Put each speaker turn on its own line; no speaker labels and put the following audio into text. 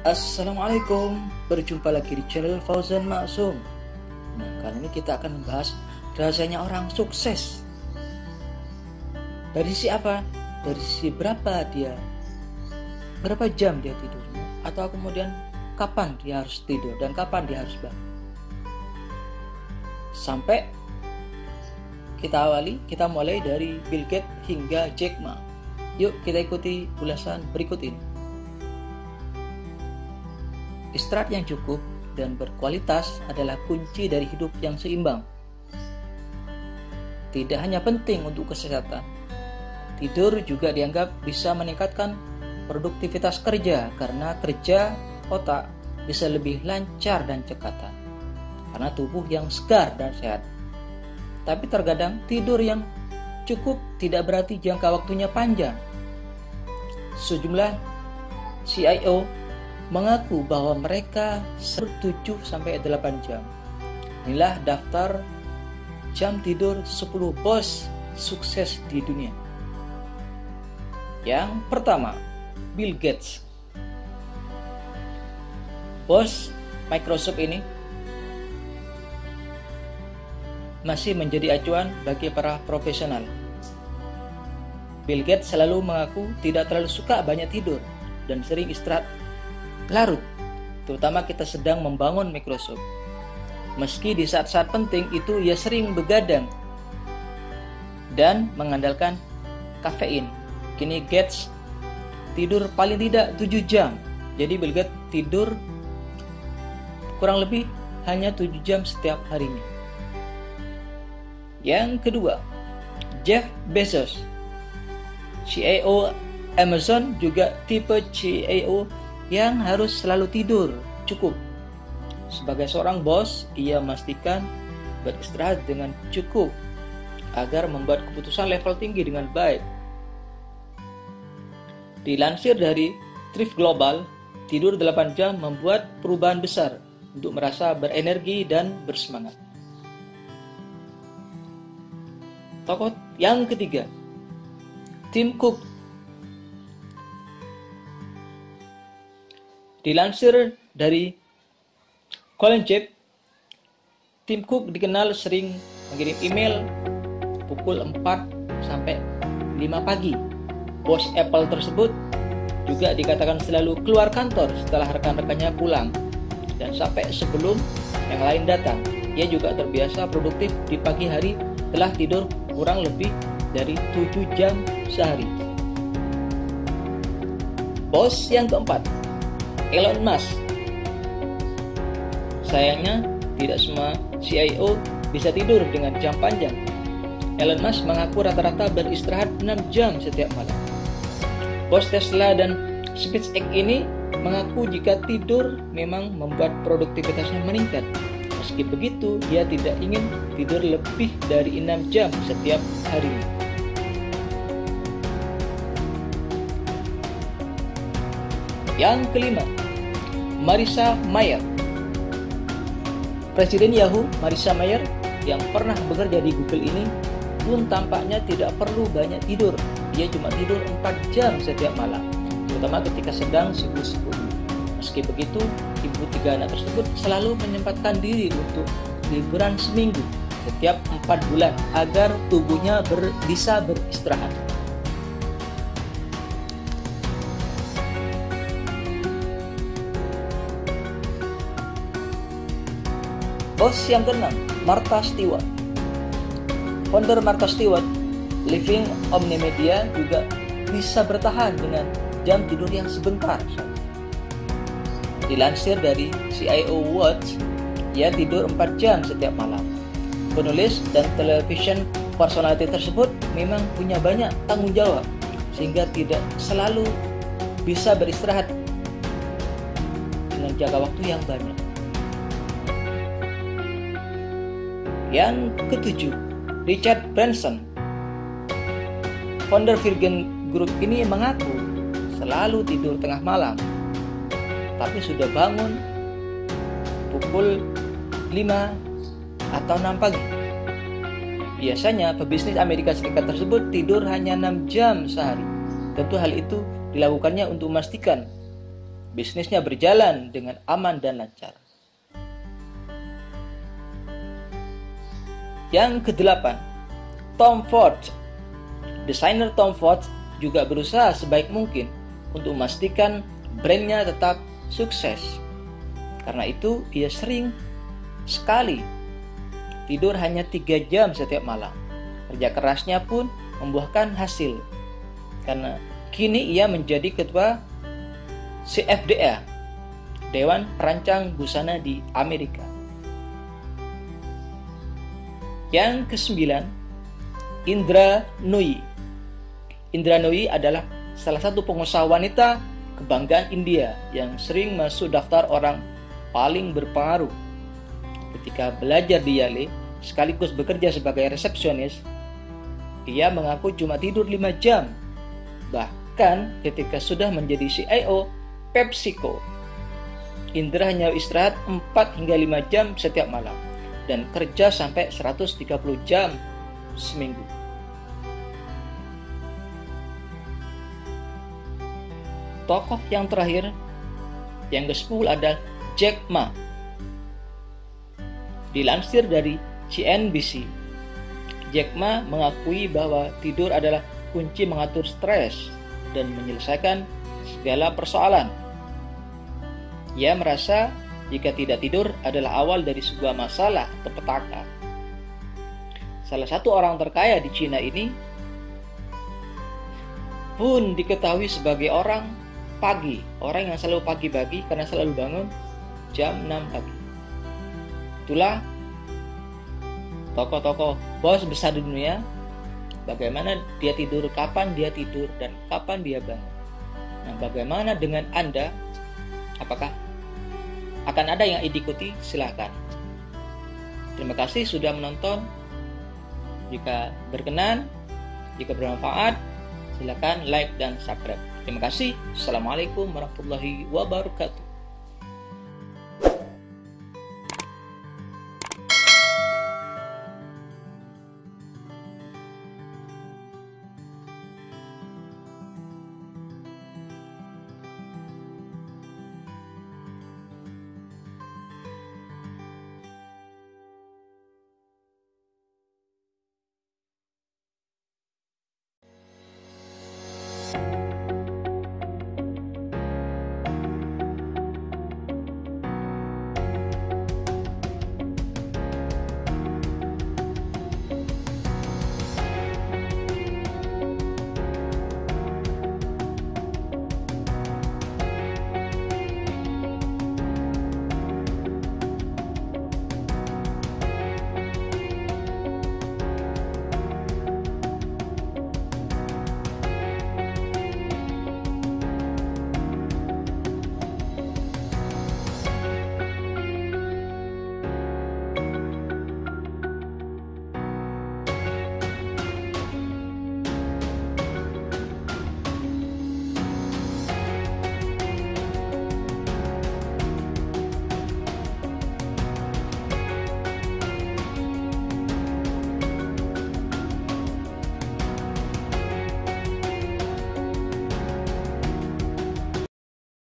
Assalamualaikum, berjumpa lagi di channel Fauzan Maksum. Nah, kali ini kita akan membahas rahasianya orang sukses. Dari sisi apa? Dari sisi berapa jam dia tidurnya, atau kemudian kapan dia harus tidur dan kapan dia harus bangun. Sampai kita mulai dari Bill Gates hingga Jack Ma. Yuk kita ikuti ulasan berikut ini. Istirahat yang cukup dan berkualitas adalah kunci dari hidup yang seimbang. Tidak hanya penting untuk kesehatan, tidur juga dianggap bisa meningkatkan produktivitas kerja karena kerja otak bisa lebih lancar dan cekatan karena tubuh yang segar dan sehat. Tapi terkadang tidur yang cukup tidak berarti jangka waktunya panjang. Sejumlah CIO mengaku bahwa mereka 7-8 jam. Inilah daftar jam tidur 10 bos sukses di dunia. Yang pertama, Bill Gates. Bos Microsoft ini masih menjadi acuan bagi para profesional. Bill Gates selalu mengaku tidak terlalu suka banyak tidur dan sering istirahat larut, terutama kita sedang membangun Microsoft. Meski di saat-saat penting itu ia sering begadang dan mengandalkan kafein. Kini Gates tidur paling tidak 7 jam. Jadi Bill Gates tidur kurang lebih hanya 7 jam setiap harinya. Yang kedua, Jeff Bezos, CEO Amazon, juga tipe CEO yang harus selalu tidur cukup. Sebagai seorang bos, ia memastikan beristirahat dengan cukup agar membuat keputusan level tinggi dengan baik. Dilansir dari Thrift Global, tidur 8 jam membuat perubahan besar untuk merasa berenergi dan bersemangat. Tokoh yang ketiga, Tim Cook. Dilansir dari Colin Chip, Tim Cook dikenal sering mengirim email pukul 4 sampai 5 pagi. Bos Apple tersebut juga dikatakan selalu keluar kantor setelah rekan-rekannya pulang dan sampai sebelum yang lain datang. Ia juga terbiasa produktif di pagi hari, telah tidur kurang lebih dari 7 jam sehari. Bos yang keempat, Elon Musk. Sayangnya, tidak semua CIO bisa tidur dengan jam panjang. Elon Musk mengaku rata-rata beristirahat 6 jam setiap malam. Bos Tesla dan SpaceX ini mengaku jika tidur memang membuat produktivitasnya meningkat. Meski begitu, dia tidak ingin tidur lebih dari 6 jam setiap harinya. Yang kelima, Marissa Mayer. Presiden Yahoo Marissa Mayer yang pernah bekerja di Google ini pun tampaknya tidak perlu banyak tidur. Dia cuma tidur 4 jam setiap malam, terutama ketika sedang sibuk-sibuk. Meski begitu, ibu 3 anak tersebut selalu menyempatkan diri untuk liburan seminggu setiap 4 bulan agar tubuhnya bisa beristirahat. Bos yang keenam, Martha Stewart. Founder Martha Stewart, Living Omnimedia, juga bisa bertahan dengan jam tidur yang sebentar. Dilansir dari CIO Watch, ia tidur 4 jam setiap malam. Penulis dan television personality tersebut memang punya banyak tanggung jawab sehingga tidak selalu bisa beristirahat dengan jangka waktu yang banyak. Yang ketujuh, Richard Branson. Founder Virgin Group ini mengaku selalu tidur tengah malam, tapi sudah bangun pukul 5 atau 6 pagi. Biasanya pebisnis Amerika Serikat tersebut tidur hanya 6 jam sehari. Tentu hal itu dilakukannya untuk memastikan bisnisnya berjalan dengan aman dan lancar. Yang kedelapan, Tom Ford. Desainer Tom Ford juga berusaha sebaik mungkin untuk memastikan brandnya tetap sukses. Karena itu, ia sering sekali tidur hanya 3 jam setiap malam. Kerja kerasnya pun membuahkan hasil. Karena kini ia menjadi ketua CFDA, Dewan Perancang Busana di Amerika. Yang ke-9, Indra Nooyi. Indra Nooyi adalah salah satu pengusaha wanita kebanggaan India yang sering masuk daftar orang paling berpengaruh. Ketika belajar di Yale, sekaligus bekerja sebagai resepsionis, ia mengaku cuma tidur 5 jam. Bahkan ketika sudah menjadi CIO PepsiCo, Indra hanya istirahat 4 hingga 5 jam setiap malam dan kerja sampai 130 jam seminggu. Tokoh yang terakhir, yang ke-10 adalah Jack Ma. Dilansir dari CNBC, Jack Ma mengakui bahwa tidur adalah kunci mengatur stres dan menyelesaikan segala persoalan. Ia merasa jika tidak tidur adalah awal dari sebuah masalah atau petaka. Salah satu orang terkaya di Cina ini pun diketahui sebagai orang yang selalu pagi-pagi karena selalu bangun jam 6 pagi. Itulah tokoh-tokoh bos besar di dunia, bagaimana dia tidur, kapan dia tidur, dan kapan dia bangun. Nah, bagaimana dengan Anda? Apakah akan ada yang diikuti? Silahkan. Terima kasih sudah menonton. Jika berkenan, jika bermanfaat, silakan like dan subscribe. Terima kasih. Assalamualaikum warahmatullahi wabarakatuh.